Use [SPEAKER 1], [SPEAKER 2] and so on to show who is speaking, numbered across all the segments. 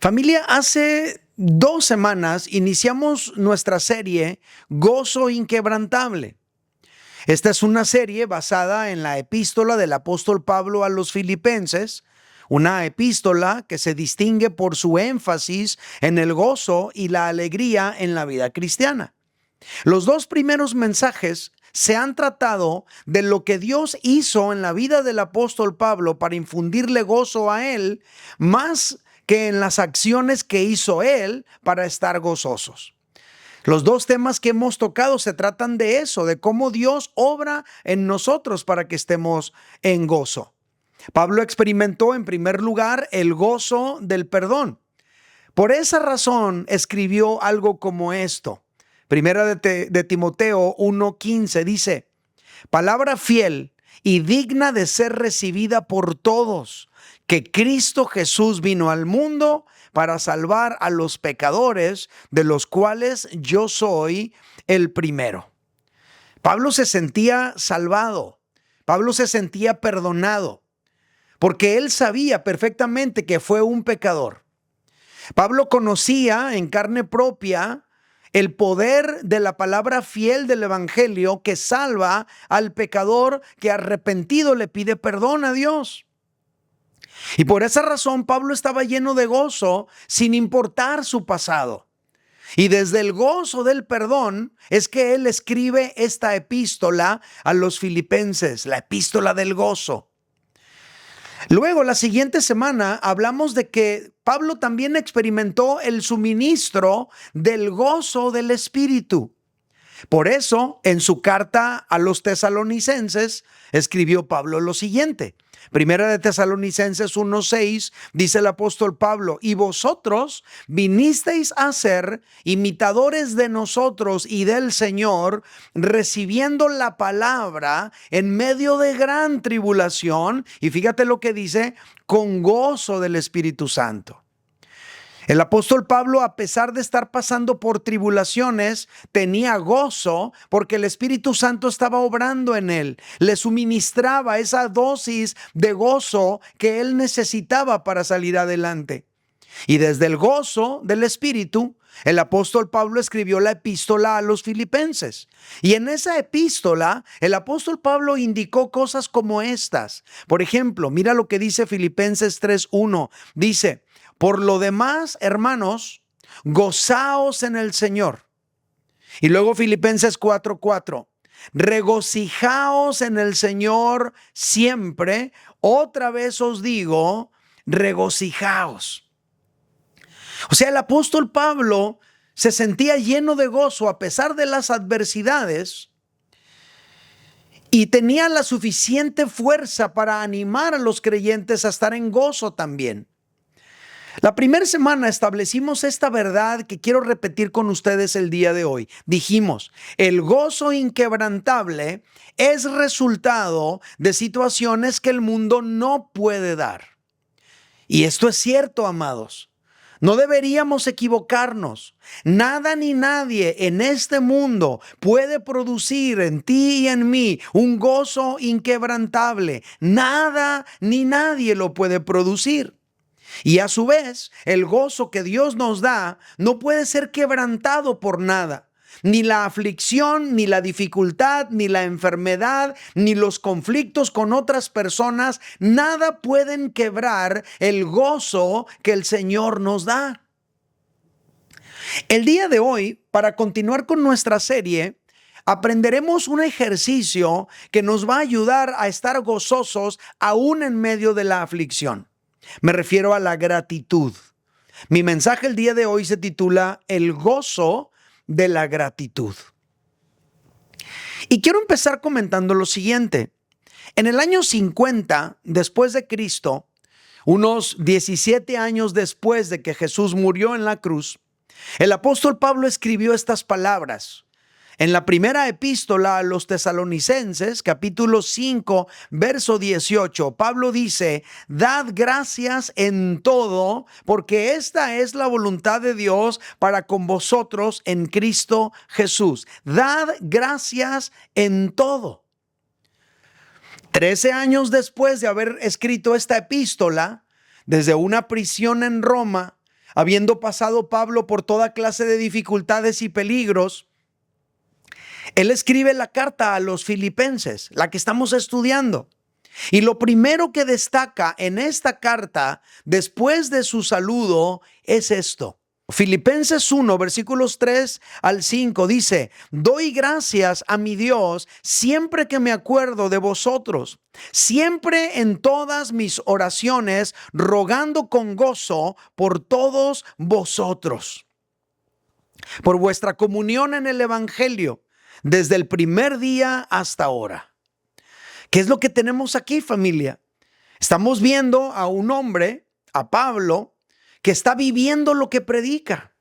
[SPEAKER 1] Familia, hace 2 semanas iniciamos nuestra serie Gozo Inquebrantable. Esta es una serie basada en la epístola del apóstol Pablo a los Filipenses, una epístola que se distingue por su énfasis en el gozo y la alegría en la vida cristiana. Los dos primeros mensajes se han tratado de lo que Dios hizo en la vida del apóstol Pablo para infundirle gozo a él, más que en las acciones que hizo él para estar gozosos. Los dos temas que hemos tocado se tratan de eso, de cómo Dios obra en nosotros para que estemos en gozo. Pablo experimentó en primer lugar el gozo del perdón. Por esa razón escribió algo como esto. Primera de Timoteo 1:15 dice: palabra fiel y digna de ser recibida por todos, que Cristo Jesús vino al mundo para salvar a los pecadores, de los cuales yo soy el primero. Pablo se sentía salvado, Pablo se sentía perdonado, porque él sabía perfectamente que fue un pecador. Pablo conocía en carne propia el poder de la palabra fiel del evangelio que salva al pecador que arrepentido le pide perdón a Dios. Y por esa razón Pablo estaba lleno de gozo sin importar su pasado. Y desde el gozo del perdón es que él escribe esta epístola a los filipenses, la epístola del gozo. Luego, la siguiente semana, hablamos de que Pablo también experimentó el suministro del gozo del Espíritu. Por eso, en su carta a los tesalonicenses, escribió Pablo lo siguiente. Primera de Tesalonicenses 1:6 dice el apóstol Pablo: y vosotros vinisteis a ser imitadores de nosotros y del Señor, recibiendo la palabra en medio de gran tribulación, y fíjate lo que dice, con gozo del Espíritu Santo. El apóstol Pablo, a pesar de estar pasando por tribulaciones, tenía gozo porque el Espíritu Santo estaba obrando en él. Le suministraba esa dosis de gozo que él necesitaba para salir adelante. Y desde el gozo del Espíritu, el apóstol Pablo escribió la epístola a los filipenses. Y en esa epístola, el apóstol Pablo indicó cosas como estas. Por ejemplo, mira lo que dice Filipenses 3:1. Dice: por lo demás, hermanos, gozaos en el Señor. Y luego Filipenses 4:4. Regocijaos en el Señor siempre. Otra vez os digo, regocijaos. O sea, el apóstol Pablo se sentía lleno de gozo a pesar de las adversidades y tenía la suficiente fuerza para animar a los creyentes a estar en gozo también. La primera semana establecimos esta verdad que quiero repetir con ustedes el día de hoy. Dijimos, el gozo inquebrantable es resultado de situaciones que el mundo no puede dar. Y esto es cierto, amados. No deberíamos equivocarnos. Nada ni nadie en este mundo puede producir en ti y en mí un gozo inquebrantable. Nada ni nadie lo puede producir. Y a su vez, el gozo que Dios nos da no puede ser quebrantado por nada. Ni la aflicción, ni la dificultad, ni la enfermedad, ni los conflictos con otras personas, nada pueden quebrar el gozo que el Señor nos da. El día de hoy, para continuar con nuestra serie, aprenderemos un ejercicio que nos va a ayudar a estar gozosos aún en medio de la aflicción. Me refiero a la gratitud. Mi mensaje el día de hoy se titula El gozo de la gratitud. Y quiero empezar comentando lo siguiente. En el año 50 después de Cristo, unos 17 años después de que Jesús murió en la cruz, el apóstol Pablo escribió estas palabras. En la primera epístola a los tesalonicenses, capítulo 5, verso 18, Pablo dice: dad gracias en todo, porque esta es la voluntad de Dios para con vosotros en Cristo Jesús. Dad gracias en todo. 13 años después de haber escrito esta epístola, desde una prisión en Roma, habiendo pasado Pablo por toda clase de dificultades y peligros, él escribe la carta a los filipenses, la que estamos estudiando. Y lo primero que destaca en esta carta, después de su saludo, es esto. Filipenses 1, versículos 3 al 5 dice: doy gracias a mi Dios siempre que me acuerdo de vosotros, siempre en todas mis oraciones, rogando con gozo por todos vosotros, por vuestra comunión en el Evangelio, desde el primer día hasta ahora. ¿Qué es lo que tenemos aquí, familia? Estamos viendo a un hombre, a Pablo, que está viviendo lo que predica.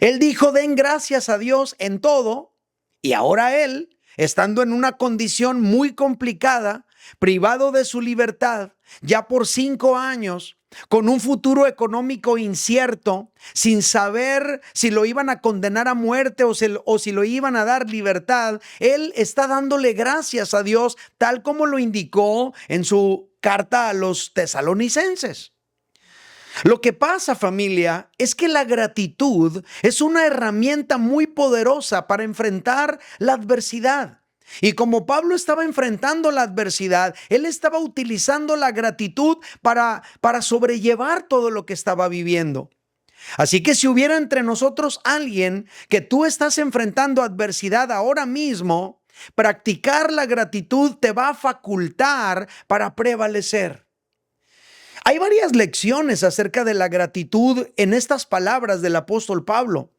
[SPEAKER 1] Él dijo: den gracias a Dios en todo, y ahora él, estando en una condición muy complicada, privado de su libertad, ya por 5 años, con un futuro económico incierto, sin saber si lo iban a condenar a muerte o si lo iban a dar libertad, él está dándole gracias a Dios, tal como lo indicó en su carta a los tesalonicenses. Lo que pasa, familia, es que la gratitud es una herramienta muy poderosa para enfrentar la adversidad. Y como Pablo estaba enfrentando la adversidad, él estaba utilizando la gratitud para sobrellevar todo lo que estaba viviendo. Así que si hubiera entre nosotros alguien que tú estás enfrentando adversidad ahora mismo, practicar la gratitud te va a facultar para prevalecer. Hay varias lecciones acerca de la gratitud en estas palabras del apóstol Pablo.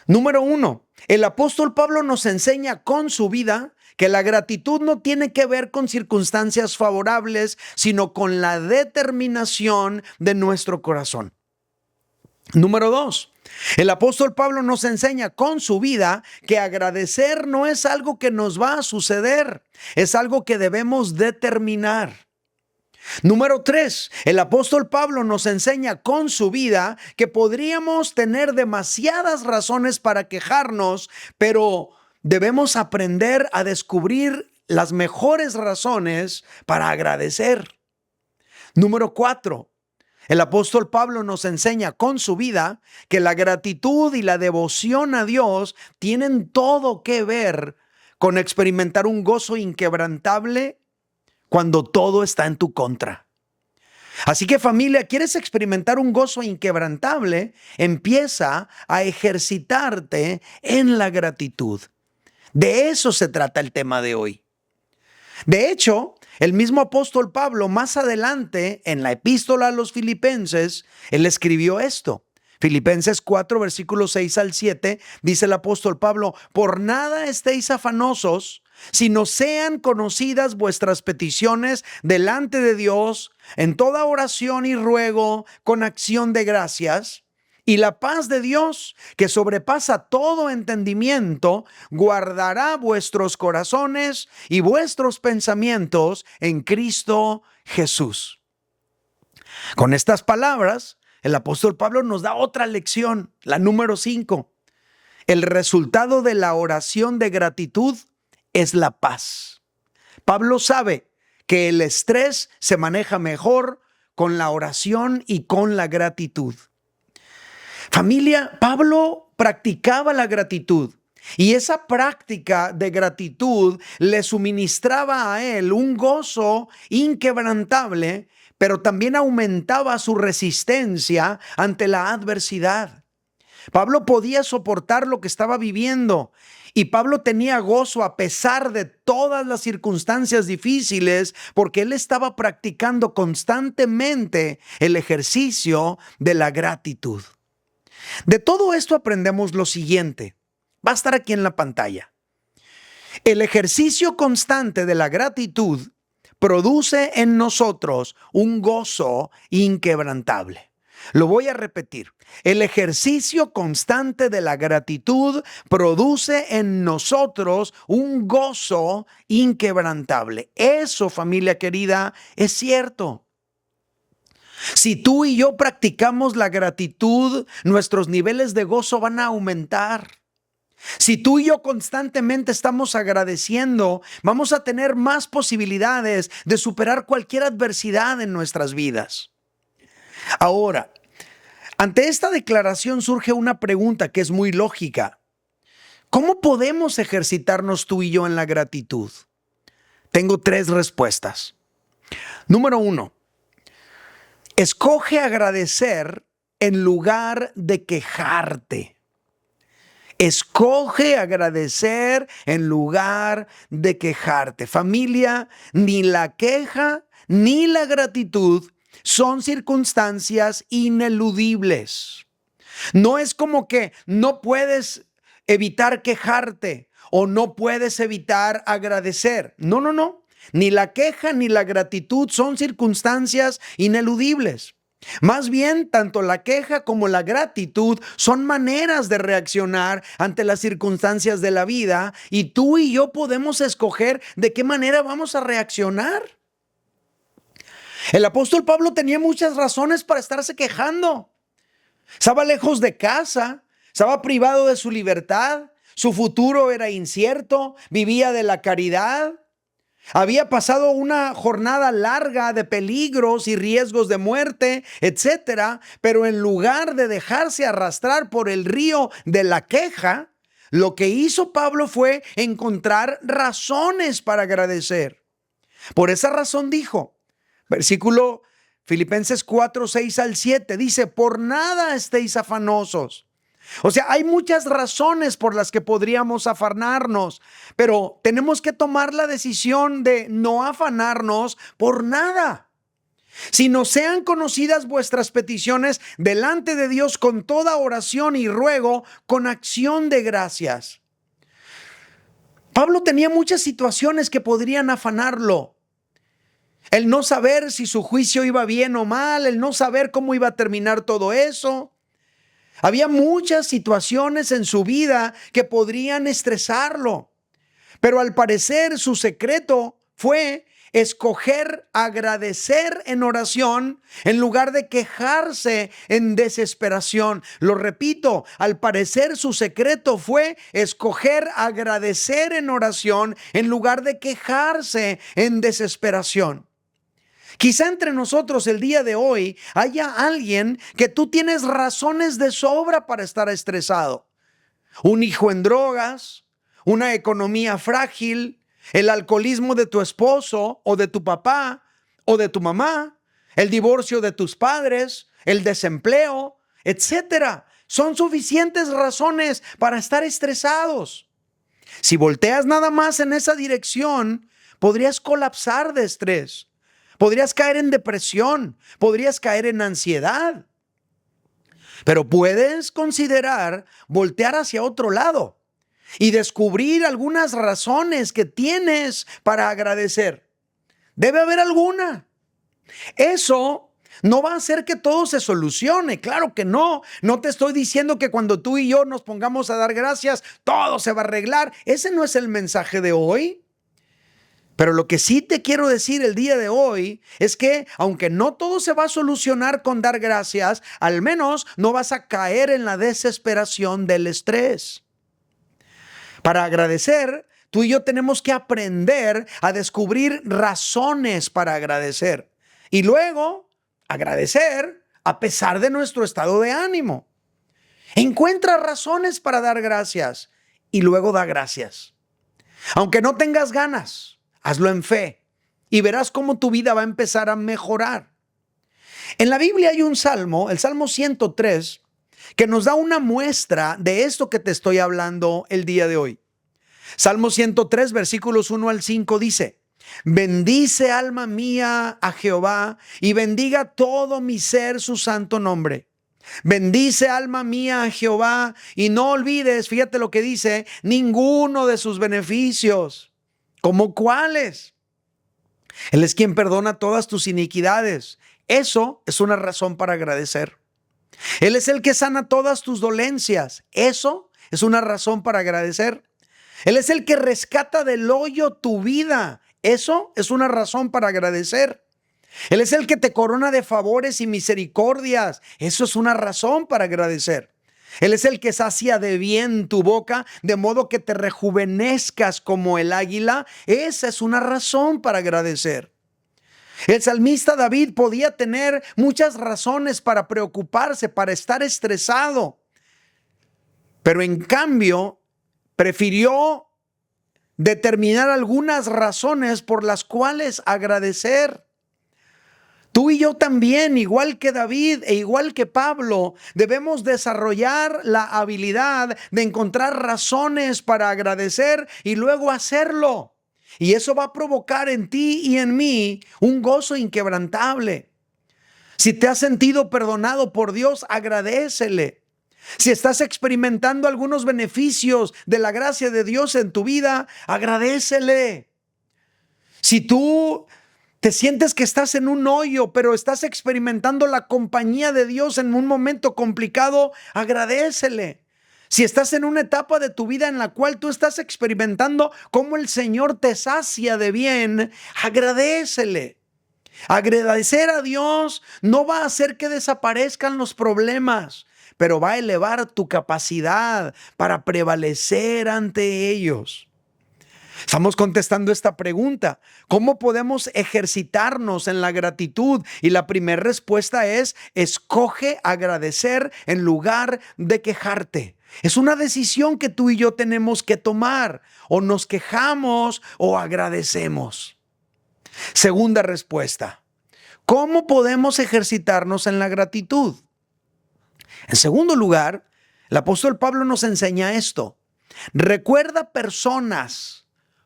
[SPEAKER 1] Número 1, el apóstol Pablo nos enseña con su vida que la gratitud no tiene que ver con circunstancias favorables, sino con la determinación de nuestro corazón. Número 2, el apóstol Pablo nos enseña con su vida que agradecer no es algo que nos va a suceder, es algo que debemos determinar. Número 3, el apóstol Pablo nos enseña con su vida que podríamos tener demasiadas razones para quejarnos, pero debemos aprender a descubrir las mejores razones para agradecer. Número 4, el apóstol Pablo nos enseña con su vida que la gratitud y la devoción a Dios tienen todo que ver con experimentar un gozo inquebrantable cuando todo está en tu contra. Así que, familia, ¿quieres experimentar un gozo inquebrantable? Empieza a ejercitarte en la gratitud. De eso se trata el tema de hoy. De hecho, el mismo apóstol Pablo, más adelante en la epístola a los Filipenses, él escribió esto. Filipenses 4, versículos 6 al 7, dice el apóstol Pablo: por nada estéis afanosos, sino sean conocidas vuestras peticiones delante de Dios en toda oración y ruego con acción de gracias, y la paz de Dios, que sobrepasa todo entendimiento, guardará vuestros corazones y vuestros pensamientos en Cristo Jesús. Con estas palabras, el apóstol Pablo nos da otra lección, la número 5. El resultado de la oración de gratitud es la paz. Pablo sabe que el estrés se maneja mejor con la oración y con la gratitud. Familia, Pablo practicaba la gratitud y esa práctica de gratitud le suministraba a él un gozo inquebrantable, pero también aumentaba su resistencia ante la adversidad. Pablo podía soportar lo que estaba viviendo y Pablo tenía gozo a pesar de todas las circunstancias difíciles, porque él estaba practicando constantemente el ejercicio de la gratitud. De todo esto aprendemos lo siguiente. Va a estar aquí en la pantalla. El ejercicio constante de la gratitud produce en nosotros un gozo inquebrantable. Lo voy a repetir. El ejercicio constante de la gratitud produce en nosotros un gozo inquebrantable. Eso, familia querida, es cierto. Si tú y yo practicamos la gratitud, nuestros niveles de gozo van a aumentar. Si tú y yo constantemente estamos agradeciendo, vamos a tener más posibilidades de superar cualquier adversidad en nuestras vidas. Ahora, Ante esta declaración surge una pregunta que es muy lógica. ¿Cómo podemos ejercitarnos tú y yo en la gratitud? Tengo 3 respuestas. Número 1, escoge agradecer en lugar de quejarte. Escoge agradecer en lugar de quejarte. Familia, ni la queja ni la gratitud son circunstancias ineludibles. No es como que no puedes evitar quejarte o no puedes evitar agradecer. No, no, no. Ni la queja ni la gratitud son circunstancias ineludibles. Más bien, tanto la queja como la gratitud son maneras de reaccionar ante las circunstancias de la vida, y tú y yo podemos escoger de qué manera vamos a reaccionar. El apóstol Pablo tenía muchas razones para estarse quejando. Estaba lejos de casa, estaba privado de su libertad, su futuro era incierto, vivía de la caridad. Había pasado una jornada larga de peligros y riesgos de muerte, etcétera, pero en lugar de dejarse arrastrar por el río de la queja, lo que hizo Pablo fue encontrar razones para agradecer. Por esa razón dijo, versículo Filipenses 4, 6 al 7, dice, por nada estéis afanosos. O sea, hay muchas razones por las que podríamos afanarnos, pero tenemos que tomar la decisión de no afanarnos por nada, sino sean conocidas vuestras peticiones delante de Dios con toda oración y ruego, con acción de gracias. Pablo tenía muchas situaciones que podrían afanarlo. El no saber si su juicio iba bien o mal, el no saber cómo iba a terminar todo eso. Había muchas situaciones en su vida que podrían estresarlo, pero al parecer su secreto fue escoger agradecer en oración en lugar de quejarse en desesperación. Lo repito, al parecer su secreto fue escoger agradecer en oración en lugar de quejarse en desesperación. Quizá entre nosotros el día de hoy haya alguien que tú tienes razones de sobra para estar estresado. Un hijo en drogas, una economía frágil, el alcoholismo de tu esposo o de tu papá o de tu mamá, el divorcio de tus padres, el desempleo, etcétera. Son suficientes razones para estar estresados. Si volteas nada más en esa dirección, podrías colapsar de estrés. Podrías caer en depresión, podrías caer en ansiedad. Pero puedes considerar voltear hacia otro lado y descubrir algunas razones que tienes para agradecer. Debe haber alguna. Eso no va a hacer que todo se solucione, claro que no. No te estoy diciendo que cuando tú y yo nos pongamos a dar gracias, todo se va a arreglar. Ese no es el mensaje de hoy. Pero lo que sí te quiero decir el día de hoy es que aunque no todo se va a solucionar con dar gracias, al menos no vas a caer en la desesperación del estrés. Para agradecer, tú y yo tenemos que aprender a descubrir razones para agradecer y luego agradecer a pesar de nuestro estado de ánimo. Encuentra razones para dar gracias y luego da gracias. Aunque no tengas ganas, hazlo en fe y verás cómo tu vida va a empezar a mejorar. En la Biblia hay un salmo, el Salmo 103, que nos da una muestra de esto que te estoy hablando el día de hoy. Salmo 103, versículos 1 al 5 dice, bendice alma mía a Jehová y bendiga todo mi ser su santo nombre. Bendice alma mía a Jehová y no olvides, fíjate lo que dice, ninguno de sus beneficios. ¿Cómo cuáles? Él es quien perdona todas tus iniquidades. Eso es una razón para agradecer. Él es el que sana todas tus dolencias. Eso es una razón para agradecer. Él es el que rescata del hoyo tu vida. Eso es una razón para agradecer. Él es el que te corona de favores y misericordias. Eso es una razón para agradecer. Él es el que sacia de bien tu boca, de modo que te rejuvenezcas como el águila. Esa es una razón para agradecer. El salmista David podía tener muchas razones para preocuparse, para estar estresado, pero en cambio prefirió determinar algunas razones por las cuales agradecer. Tú y yo también, igual que David e igual que Pablo, debemos desarrollar la habilidad de encontrar razones para agradecer y luego hacerlo. Y eso va a provocar en ti y en mí un gozo inquebrantable. Si te has sentido perdonado por Dios, agradécele. Si estás experimentando algunos beneficios de la gracia de Dios en tu vida, agradécele. Si tú te sientes que estás en un hoyo, pero estás experimentando la compañía de Dios en un momento complicado, agradécele. Si estás en una etapa de tu vida en la cual tú estás experimentando cómo el Señor te sacia de bien, agradécele. Agradecer a Dios no va a hacer que desaparezcan los problemas, pero va a elevar tu capacidad para prevalecer ante ellos. Estamos contestando esta pregunta: ¿cómo podemos ejercitarnos en la gratitud? Y la primera respuesta es: escoge agradecer en lugar de quejarte. Es una decisión que tú y yo tenemos que tomar. O nos quejamos o agradecemos. Segunda respuesta: ¿cómo podemos ejercitarnos en la gratitud? En segundo lugar, el apóstol Pablo nos enseña esto: recuerda personas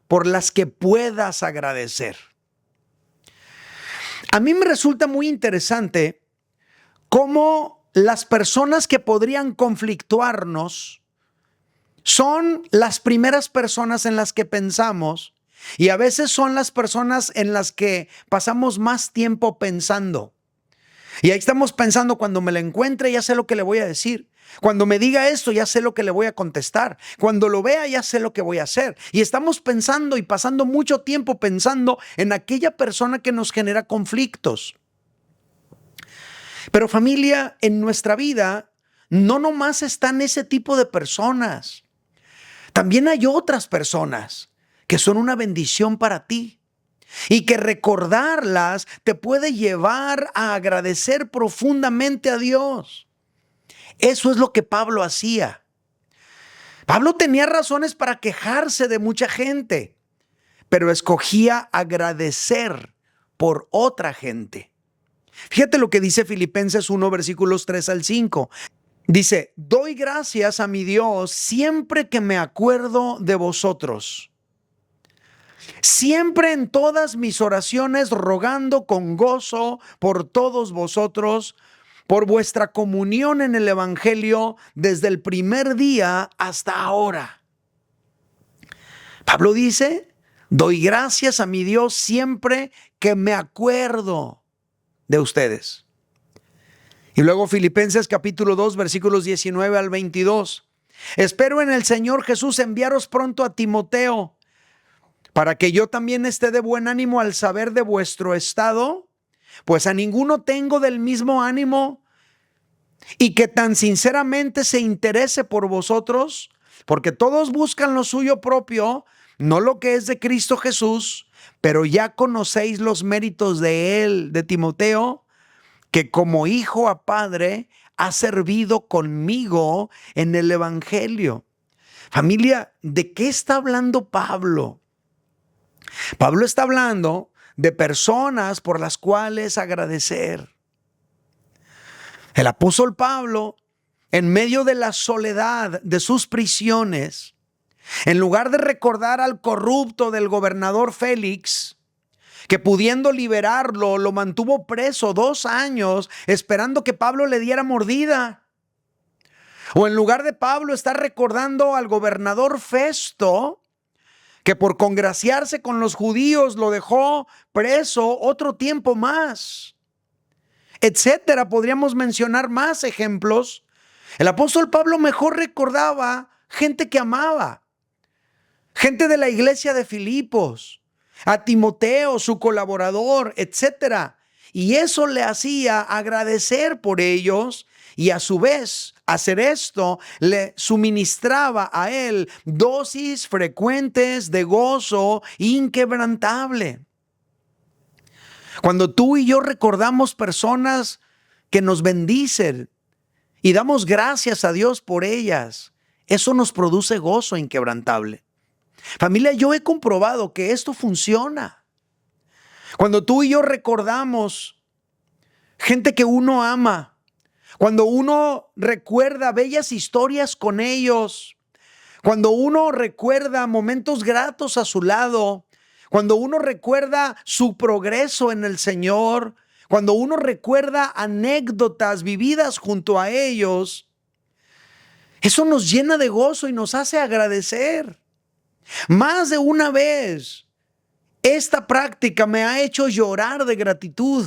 [SPEAKER 1] por las que puedas agradecer. A mí me resulta muy interesante cómo las personas que podrían conflictuarnos son las primeras personas en las que pensamos, y a veces son las personas en las que pasamos más tiempo pensando. Y ahí estamos pensando: cuando me la encuentre ya sé lo que le voy a decir. Cuando me diga esto ya sé lo que le voy a contestar. Cuando lo vea ya sé lo que voy a hacer. Y estamos pensando y pasando mucho tiempo pensando en aquella persona que nos genera conflictos. Pero familia, en nuestra vida no nomás están ese tipo de personas. También hay otras personas que son una bendición para ti. Y que recordarlas te puede llevar a agradecer profundamente a Dios. Eso es lo que Pablo hacía. Pablo tenía razones para quejarse de mucha gente, pero escogía agradecer por otra gente. Fíjate lo que dice Filipenses 1, versículos 3 al 5. Dice: doy gracias a mi Dios siempre que me acuerdo de vosotros. Siempre en todas mis oraciones rogando con gozo por todos vosotros, por vuestra comunión en el Evangelio desde el primer día hasta ahora. Pablo dice: doy gracias a mi Dios siempre que me acuerdo de ustedes. Y luego Filipenses capítulo 2, versículos 19 al 22. Espero en el Señor Jesús enviaros pronto a Timoteo, para que yo también esté de buen ánimo al saber de vuestro estado, pues a ninguno tengo del mismo ánimo, y que tan sinceramente se interese por vosotros, porque todos buscan lo suyo propio, no lo que es de Cristo Jesús, pero ya conocéis los méritos de él, de Timoteo, que como hijo a padre ha servido conmigo en el Evangelio. Familia, ¿de qué está hablando Pablo? Pablo está hablando de personas por las cuales agradecer. El apóstol Pablo, en medio de la soledad de sus prisiones, en lugar de recordar al corrupto del gobernador Félix, que pudiendo liberarlo, lo mantuvo preso 2 años esperando que Pablo le diera mordida. O en lugar de Pablo estar recordando al gobernador Festo, que por congraciarse con los judíos lo dejó preso otro tiempo más, etcétera. Podríamos mencionar más ejemplos. El apóstol Pablo mejor recordaba gente que amaba, gente de la iglesia de Filipos, a Timoteo, su colaborador, etcétera. Y eso le hacía agradecer por ellos, y a su vez hacer esto le suministraba a él dosis frecuentes de gozo inquebrantable. Cuando tú y yo recordamos personas que nos bendicen y damos gracias a Dios por ellas, eso nos produce gozo inquebrantable. Familia, yo he comprobado que esto funciona. Cuando tú y yo recordamos gente que uno ama, cuando uno recuerda bellas historias con ellos, cuando uno recuerda momentos gratos a su lado, cuando uno recuerda su progreso en el Señor, cuando uno recuerda anécdotas vividas junto a ellos, eso nos llena de gozo y nos hace agradecer. Más de una vez, esta práctica me ha hecho llorar de gratitud.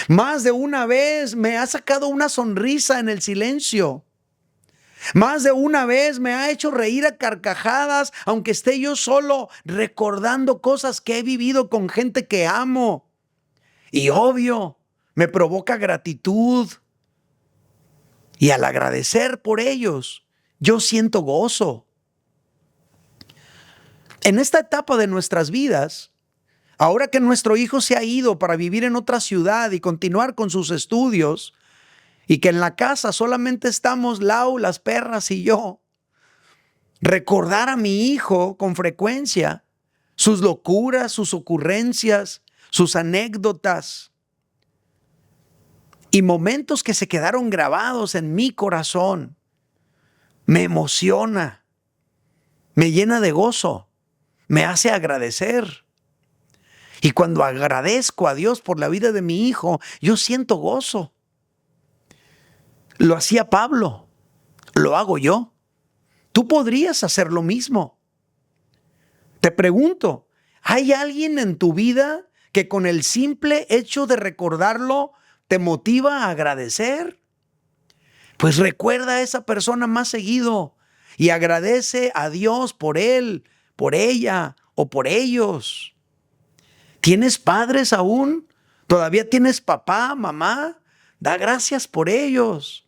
[SPEAKER 1] Más de una vez me ha sacado una sonrisa en el silencio. Más de una vez me ha hecho reír a carcajadas, aunque esté yo solo recordando cosas que he vivido con gente que amo. Y obvio, me provoca gratitud. Y al agradecer por ellos, yo siento gozo. En esta etapa de nuestras vidas, ahora que nuestro hijo se ha ido para vivir en otra ciudad y continuar con sus estudios, y que en la casa solamente estamos Lau, las perras y yo, recordar a mi hijo con frecuencia, sus locuras, sus ocurrencias, sus anécdotas y momentos que se quedaron grabados en mi corazón, me emociona, me llena de gozo, me hace agradecer. Y cuando agradezco a Dios por la vida de mi hijo, yo siento gozo. Lo hacía Pablo, lo hago yo. Tú podrías hacer lo mismo. Te pregunto, ¿hay alguien en tu vida que con el simple hecho de recordarlo te motiva a agradecer? Pues recuerda a esa persona más seguido y agradece a Dios por él, por ella o por ellos. ¿Tienes padres aún? ¿Todavía tienes papá, mamá? Da gracias por ellos.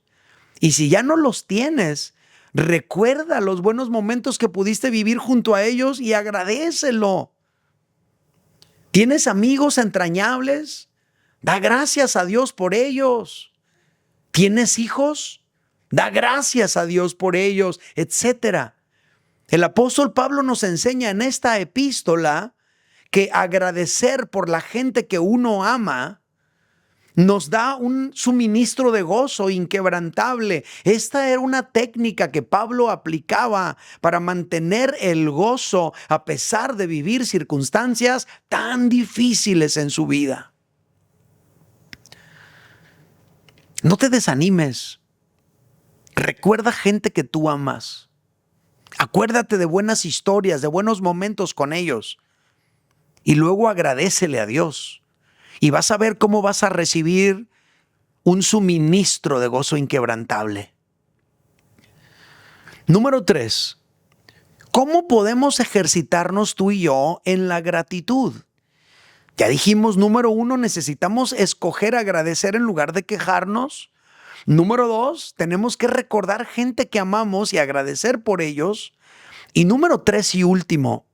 [SPEAKER 1] Y si ya no los tienes, recuerda los buenos momentos que pudiste vivir junto a ellos y agradécelo. ¿Tienes amigos entrañables? Da gracias a Dios por ellos. ¿Tienes hijos? Da gracias a Dios por ellos, etcétera. El apóstol Pablo nos enseña en esta epístola que agradecer por la gente que uno ama nos da un suministro de gozo inquebrantable. Esta era una técnica que Pablo aplicaba para mantener el gozo a pesar de vivir circunstancias tan difíciles en su vida. No te desanimes. Recuerda gente que tú amas. Acuérdate de buenas historias, de buenos momentos con ellos. Y luego agradécele a Dios. Y vas a ver cómo vas a recibir un suministro de gozo inquebrantable. Número 3. ¿Cómo podemos ejercitarnos tú y yo en la gratitud? Ya dijimos, número 1, necesitamos escoger agradecer en lugar de quejarnos. Número 2, tenemos que recordar gente que amamos y agradecer por ellos. Y número 3 y último,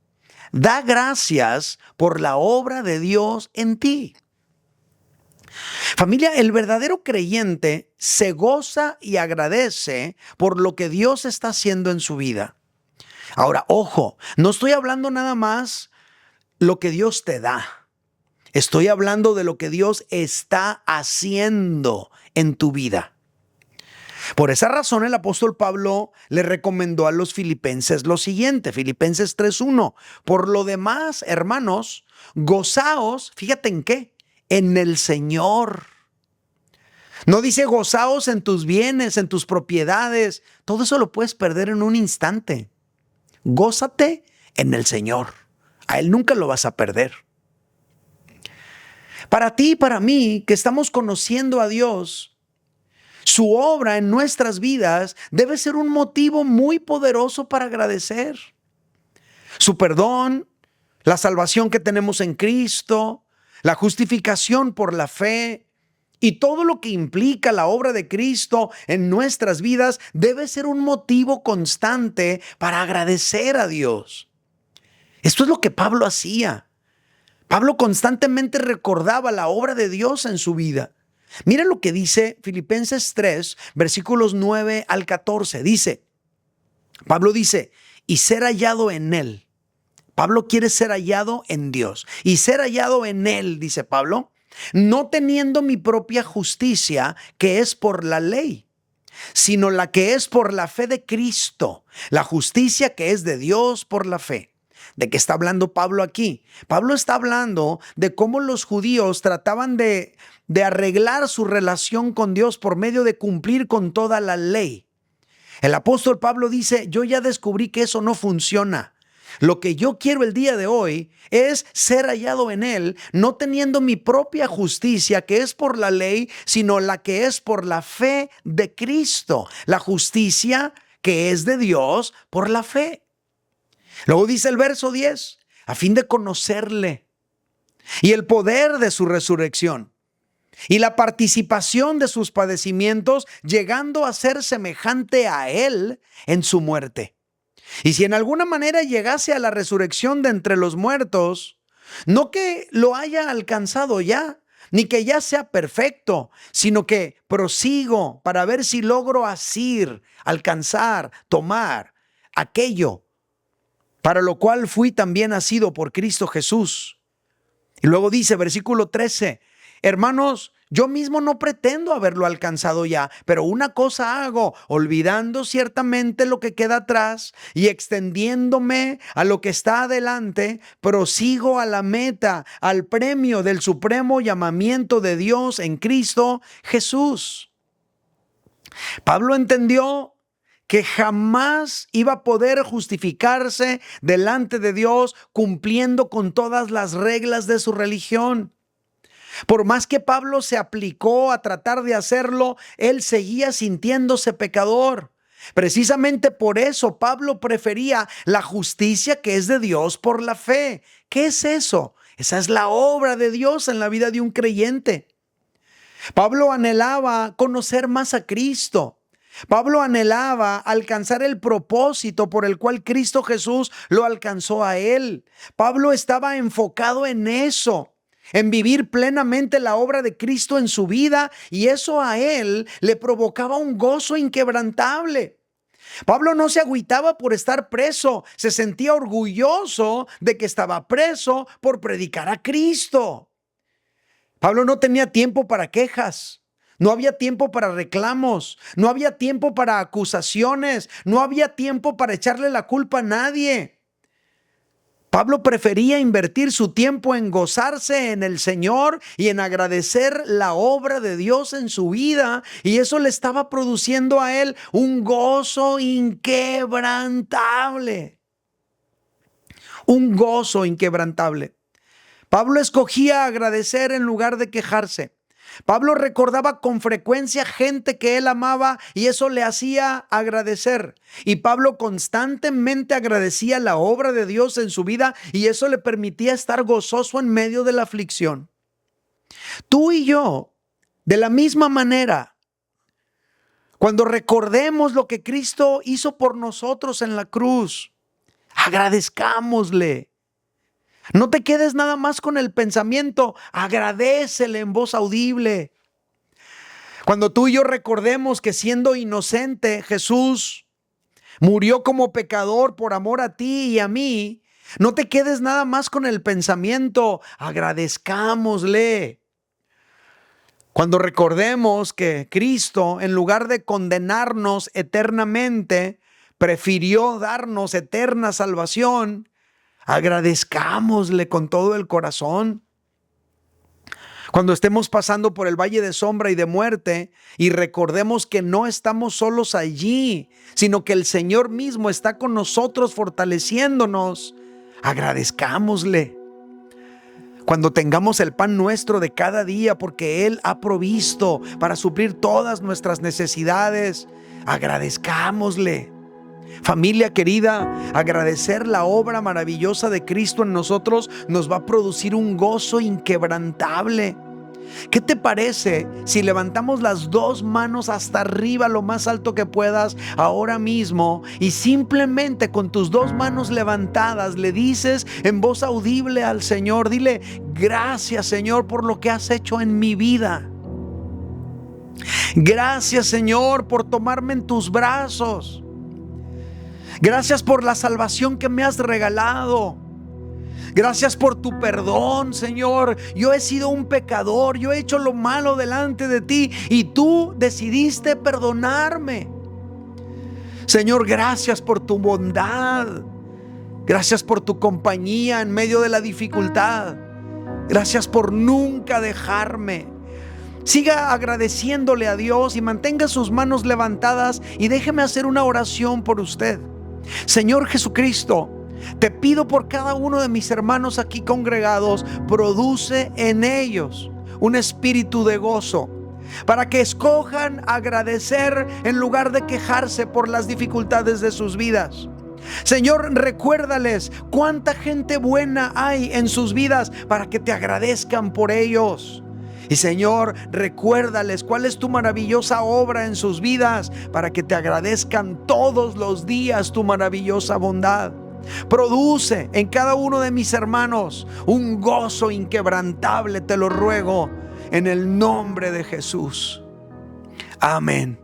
[SPEAKER 1] da gracias por la obra de Dios en ti. Familia, el verdadero creyente se goza y agradece por lo que Dios está haciendo en su vida. Ahora, ojo, no estoy hablando nada más lo que Dios te da. Estoy hablando de lo que Dios está haciendo en tu vida. Por esa razón el apóstol Pablo le recomendó a los filipenses lo siguiente, Filipenses 3:1. Por lo demás, hermanos, gozaos, fíjate en qué, en el Señor. No dice gozaos en tus bienes, en tus propiedades. Todo eso lo puedes perder en un instante. Gózate en el Señor. A Él nunca lo vas a perder. Para ti y para mí, que estamos conociendo a Dios, su obra en nuestras vidas debe ser un motivo muy poderoso para agradecer. Su perdón, la salvación que tenemos en Cristo, la justificación por la fe y todo lo que implica la obra de Cristo en nuestras vidas debe ser un motivo constante para agradecer a Dios. Esto es lo que Pablo hacía. Pablo constantemente recordaba la obra de Dios en su vida. Mira lo que dice Filipenses 3, versículos 9 al 14. Pablo dice, y ser hallado en Él. Pablo quiere ser hallado en Dios. Y ser hallado en Él, dice Pablo, no teniendo mi propia justicia, que es por la ley, sino la que es por la fe de Cristo, la justicia que es de Dios por la fe. ¿De qué está hablando Pablo aquí? Pablo está hablando de cómo los judíos trataban de arreglar su relación con Dios por medio de cumplir con toda la ley. El apóstol Pablo dice, yo ya descubrí que eso no funciona. Lo que yo quiero el día de hoy es ser hallado en Él, no teniendo mi propia justicia que es por la ley, sino la que es por la fe de Cristo, la justicia que es de Dios por la fe. Luego dice el verso 10, a fin de conocerle y el poder de su resurrección y la participación de sus padecimientos, llegando a ser semejante a Él en su muerte. Y si en alguna manera llegase a la resurrección de entre los muertos, no que lo haya alcanzado ya, ni que ya sea perfecto, sino que prosigo para ver si logro asir, alcanzar, tomar aquello para lo cual fui también asido por Cristo Jesús. Y luego dice, versículo 13, hermanos, yo mismo no pretendo haberlo alcanzado ya, pero una cosa hago, olvidando ciertamente lo que queda atrás y extendiéndome a lo que está adelante, prosigo a la meta, al premio del supremo llamamiento de Dios en Cristo Jesús. Pablo entendió que jamás iba a poder justificarse delante de Dios cumpliendo con todas las reglas de su religión. Por más que Pablo se aplicó a tratar de hacerlo, él seguía sintiéndose pecador. Precisamente por eso Pablo prefería la justicia que es de Dios por la fe. ¿Qué es eso? Esa es la obra de Dios en la vida de un creyente. Pablo anhelaba conocer más a Cristo. Pablo anhelaba alcanzar el propósito por el cual Cristo Jesús lo alcanzó a él. Pablo estaba enfocado en eso, en vivir plenamente la obra de Cristo en su vida, y eso a él le provocaba un gozo inquebrantable. Pablo no se agüitaba por estar preso, se sentía orgulloso de que estaba preso por predicar a Cristo. Pablo no tenía tiempo para quejas. No había tiempo para reclamos, no había tiempo para acusaciones, no había tiempo para echarle la culpa a nadie. Pablo prefería invertir su tiempo en gozarse en el Señor y en agradecer la obra de Dios en su vida, y eso le estaba produciendo a él un gozo inquebrantable. Un gozo inquebrantable. Pablo escogía agradecer en lugar de quejarse. Pablo recordaba con frecuencia gente que él amaba y eso le hacía agradecer. Y Pablo constantemente agradecía la obra de Dios en su vida y eso le permitía estar gozoso en medio de la aflicción. Tú y yo, de la misma manera, cuando recordemos lo que Cristo hizo por nosotros en la cruz, agradezcámosle. No te quedes nada más con el pensamiento, agradécele en voz audible. Cuando tú y yo recordemos que siendo inocente Jesús murió como pecador por amor a ti y a mí, no te quedes nada más con el pensamiento, agradezcámosle. Cuando recordemos que Cristo, en lugar de condenarnos eternamente, prefirió darnos eterna salvación, agradezcámosle con todo el corazón. Cuando estemos pasando por el valle de sombra y de muerte y recordemos que no estamos solos allí, sino que el Señor mismo está con nosotros fortaleciéndonos, agradezcámosle. Cuando tengamos el pan nuestro de cada día, porque Él ha provisto para suplir todas nuestras necesidades, agradezcámosle. Familia querida, agradecer la obra maravillosa de Cristo en nosotros nos va a producir un gozo inquebrantable. ¿Qué te parece si levantamos las dos manos hasta arriba, lo más alto que puedas ahora mismo, y simplemente con tus dos manos levantadas le dices en voz audible al Señor? Dile: gracias, Señor, por lo que has hecho en mi vida. Gracias, Señor, por tomarme en tus brazos. Gracias por la salvación que me has regalado. Gracias por tu perdón, Señor. Yo he sido un pecador, yo he hecho lo malo delante de ti y tú decidiste perdonarme. Señor, gracias por tu bondad. Gracias por tu compañía en medio de la dificultad. Gracias por nunca dejarme. Siga agradeciéndole a Dios y mantenga sus manos levantadas, y déjeme hacer una oración por usted. Señor Jesucristo, te pido por cada uno de mis hermanos aquí congregados, produce en ellos un espíritu de gozo, para que escojan agradecer en lugar de quejarse por las dificultades de sus vidas. Señor, recuérdales cuánta gente buena hay en sus vidas para que te agradezcan por ellos. Y Señor, recuérdales cuál es tu maravillosa obra en sus vidas para que te agradezcan todos los días tu maravillosa bondad. Produce en cada uno de mis hermanos un gozo inquebrantable, te lo ruego en el nombre de Jesús. Amén.